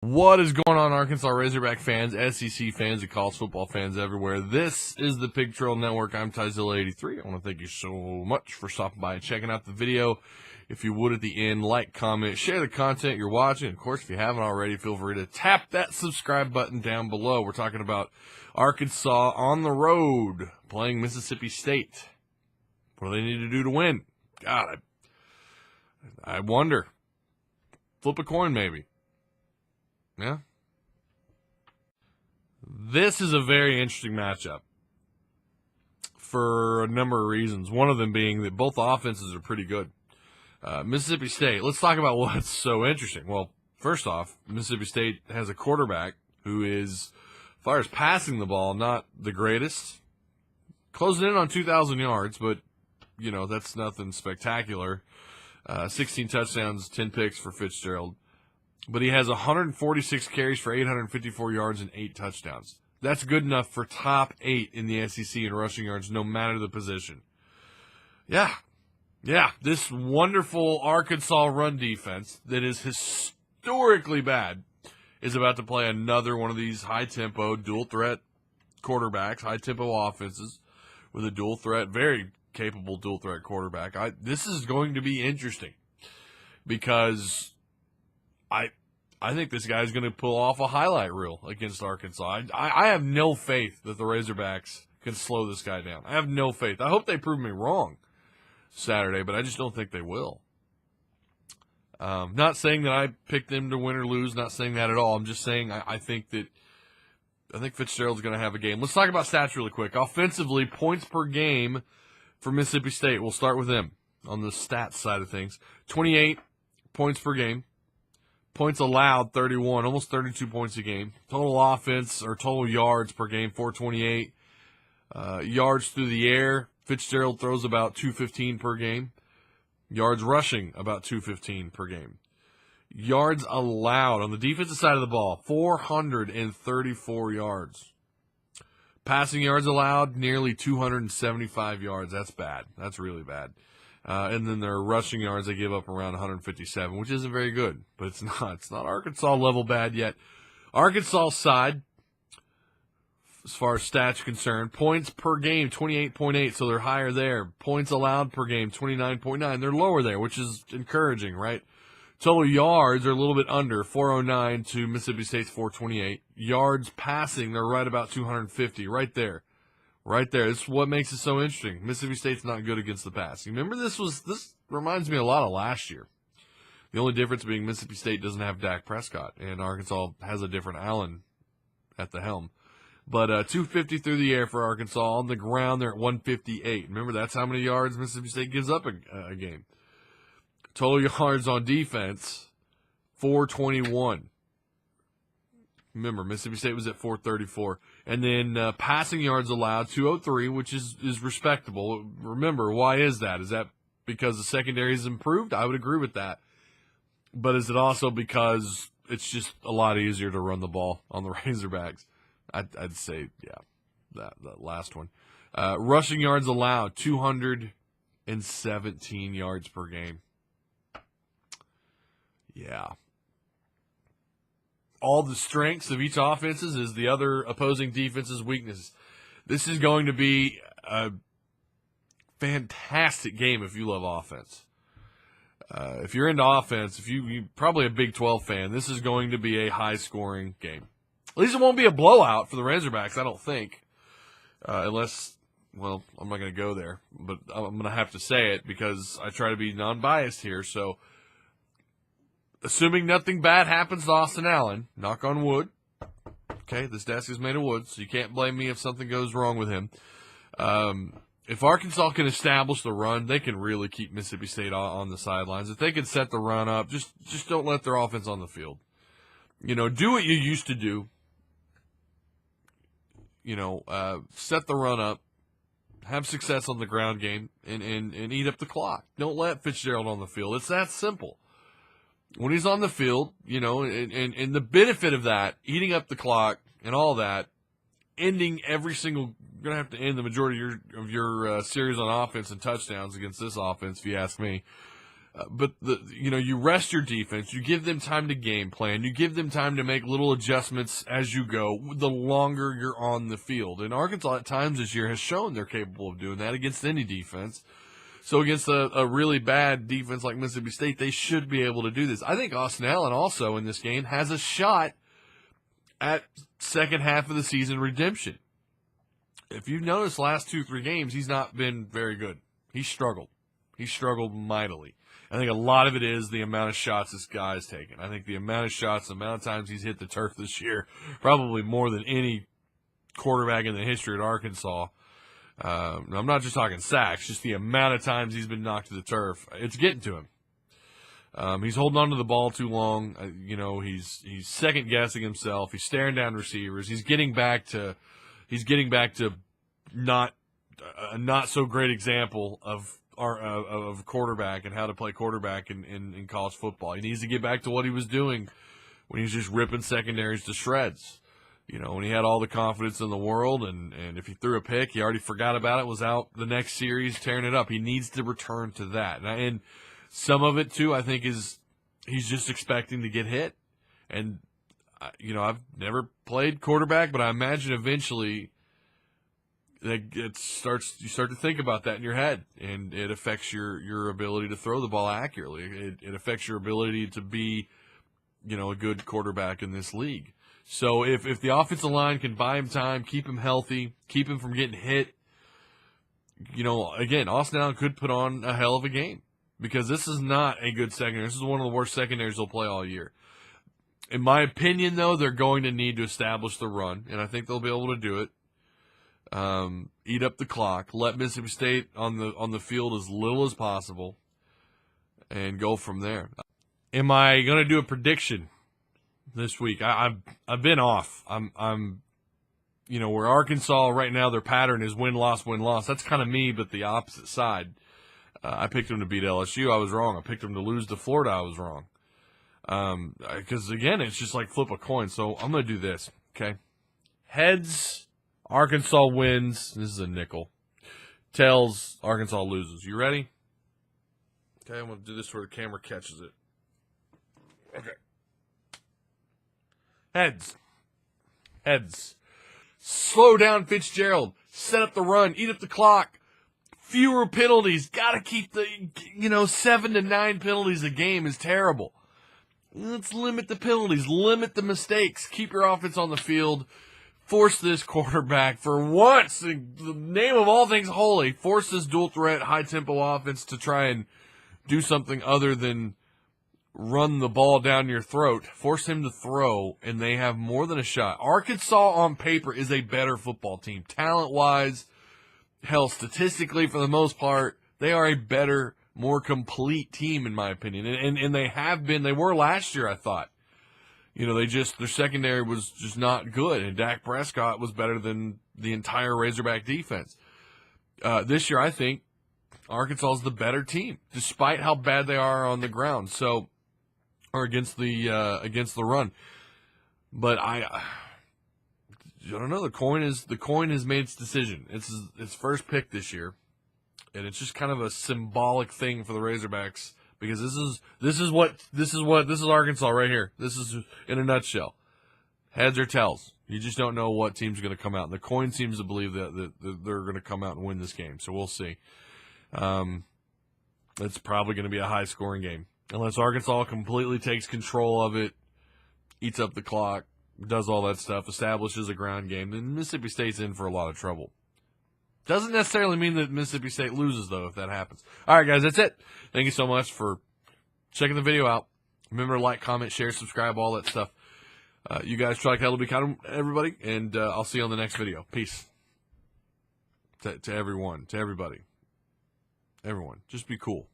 What is going on, Arkansas Razorback fans, SEC fans, and college football fans everywhere? This is the Pig Trail Network. I'm Tyzilla83. I want to thank you so much for stopping by and checking out the video. If you would at the end, like, comment, share the content you're watching. Of course, if you haven't already, feel free to tap that subscribe button down below. We're talking about Arkansas on the road playing Mississippi State. What do they need to do to win? God, I wonder. Flip a coin, maybe. Yeah. This is a very interesting matchup for a number of reasons. One of them being that both offenses are pretty good. Mississippi State, let's talk about what's so interesting. Well, first off, Mississippi State has a quarterback who is, as far as passing the ball, not the greatest. Closing in on 2,000 yards, but, you know, that's nothing spectacular. 16 touchdowns, 10 picks for Fitzgerald. But he has 146 carries for 854 yards and 8 touchdowns. That's good enough for top 8 in the SEC in rushing yards, no matter the position. Yeah, this wonderful Arkansas run defense that is historically bad is about to play another one of these high-tempo, dual-threat quarterbacks, high-tempo offenses with a dual-threat, very capable dual-threat quarterback. This is going to be interesting because I think this guy's going to pull off a highlight reel against Arkansas. I have no faith that the Razorbacks can slow this guy down. I have no faith. I hope they prove me wrong Saturday, but I just don't think they will. Not saying that I picked them to win or lose, not saying that at all. I'm just saying I think Fitzgerald's going to have a game. Let's talk about stats really quick. Offensively, points per game for Mississippi State. We'll start with them on the stats side of things. 28 points per game. Points allowed, 31, almost 32 points a game. Total offense or total yards per game, 428. Yards through the air, Fitzgerald throws about 215 per game. Yards rushing, about 215 per game. Yards allowed on the defensive side of the ball, 434 yards. Passing yards allowed, nearly 275 yards. That's bad. That's really bad. And then their rushing yards, they give up around 157, which isn't very good, but it's not. It's not Arkansas level bad yet. Arkansas side, as far as stats concerned, points per game, 28.8, so they're higher there. Points allowed per game, 29.9. They're lower there, which is encouraging, right? Total yards are a little bit under, 409 to Mississippi State's 428. Yards passing, they're right about 250, right there. Right there. This is what makes it so interesting. Mississippi State's not good against the pass. You remember this reminds me a lot of last year. The only difference being Mississippi State doesn't have Dak Prescott, and Arkansas has a different Allen at the helm. But 250 through the air for Arkansas. On the ground, they're at 158. Remember, that's how many yards Mississippi State gives up a game. Total yards on defense, 421. Remember, Mississippi State was at 434. And then passing yards allowed, 203, which is respectable. Remember, why is that? Is that because the secondary has improved? I would agree with that. But is it also because it's just a lot easier to run the ball on the Razorbacks? I'd say, yeah, that last one. Rushing yards allowed, 217 yards per game. Yeah. All the strengths of each offense is the other opposing defense's weaknesses. This is going to be a fantastic game if you love offense. If you're into offense, if you're probably a Big 12 fan, this is going to be a high-scoring game. At least it won't be a blowout for the Razorbacks, I don't think. Unless, well, I'm not going to go there. But I'm going to have to say it because I try to be non-biased here, so assuming nothing bad happens to Austin Allen, knock on wood. Okay, this desk is made of wood, so you can't blame me if something goes wrong with him. If Arkansas can establish the run, they can really keep Mississippi State on the sidelines. If they can set the run up, just don't let their offense on the field. You know, do what you used to do. You know, set the run up, have success on the ground game, and eat up the clock. Don't let Fitzgerald on the field. It's that simple. When he's on the field, you know, and the benefit of that, eating up the clock and all that, ending every single, you're going to have to end the majority of your series on offense and touchdowns against this offense, if you ask me. But you rest your defense. You give them time to game plan. You give them time to make little adjustments as you go. The longer you're on the field, and Arkansas at times this year has shown they're capable of doing that against any defense. So against a really bad defense like Mississippi State, they should be able to do this. I think Austin Allen also in this game has a shot at second half of the season redemption. If you've noticed last 2-3 games, he's not been very good. He's struggled. He's struggled mightily. I think a lot of it is the amount of shots this guy has taken. I think the amount of shots, the amount of times he's hit the turf this year, probably more than any quarterback in the history at Arkansas. I'm not just talking sacks, just the amount of times he's been knocked to the turf. It's getting to him. He's holding on to the ball too long. He's second guessing himself. He's staring down receivers. He's getting back to not a not so great example of quarterback and how to play quarterback in college football. He needs to get back to what he was doing when he was just ripping secondaries to shreds. When he had all the confidence in the world, and if he threw a pick, he already forgot about it, was out the next series tearing it up. He needs to return to that. And some of it, too, I think, is he's just expecting to get hit. And, I've never played quarterback, but I imagine eventually you start to think about that in your head, and it affects your ability to throw the ball accurately. It affects your ability to be, a good quarterback in this league. So if the offensive line can buy him time, keep him healthy, keep him from getting hit, again, Austin Allen could put on a hell of a game, because this is not a good secondary. This is one of the worst secondaries they'll play all year. In my opinion, though, they're going to need to establish the run, and I think they'll be able to do it. Eat up the clock, let Mississippi State on the field as little as possible, and go from there. Am I going to do a prediction this week? I've been off. I'm where Arkansas right now, their pattern is win, loss, win, loss. That's kind of me, but the opposite side. I picked them to beat LSU. I was wrong. I picked them to lose to Florida. I was wrong. Because, again, it's just like flip a coin. So I'm going to do this, okay? Heads, Arkansas wins. This is a nickel. Tails, Arkansas loses. You ready? Okay, I'm going to do this where the camera catches it. Okay. Heads. Slow down Fitzgerald. Set up the run. Eat up the clock. Fewer penalties. Got to keep the, 7 to 9 penalties a game is terrible. Let's limit the penalties. Limit the mistakes. Keep your offense on the field. Force this quarterback, for once, in the name of all things holy, force this dual threat, high-tempo offense to try and do something other than run the ball down your throat. Force him to throw, and they have more than a shot. Arkansas, on paper, is a better football team. Talent-wise, hell, statistically, for the most part, they are a better, more complete team, in my opinion. And they have been. They were last year, I thought. Their secondary was just not good, and Dak Prescott was better than the entire Razorback defense. This year, I think Arkansas is the better team, despite how bad they are on the ground. Or against the run. But I don't know. The coin has made its decision. It's its first pick this year, and it's just kind of a symbolic thing for the Razorbacks, because this is Arkansas right here. This is in a nutshell. Heads or tails. You just don't know what team's going to come out. And the coin seems to believe that they're going to come out and win this game. So we'll see. It's probably going to be a high-scoring game. Unless Arkansas completely takes control of it, eats up the clock, does all that stuff, establishes a ground game, then Mississippi State's in for a lot of trouble. Doesn't necessarily mean that Mississippi State loses, though, if that happens. All right, guys, that's it. Thank you so much for checking the video out. Remember to like, comment, share, subscribe, all that stuff. You guys try like hell to be kind of everybody, and I'll see you on the next video. Peace. To everyone, to everybody. Everyone, just be cool.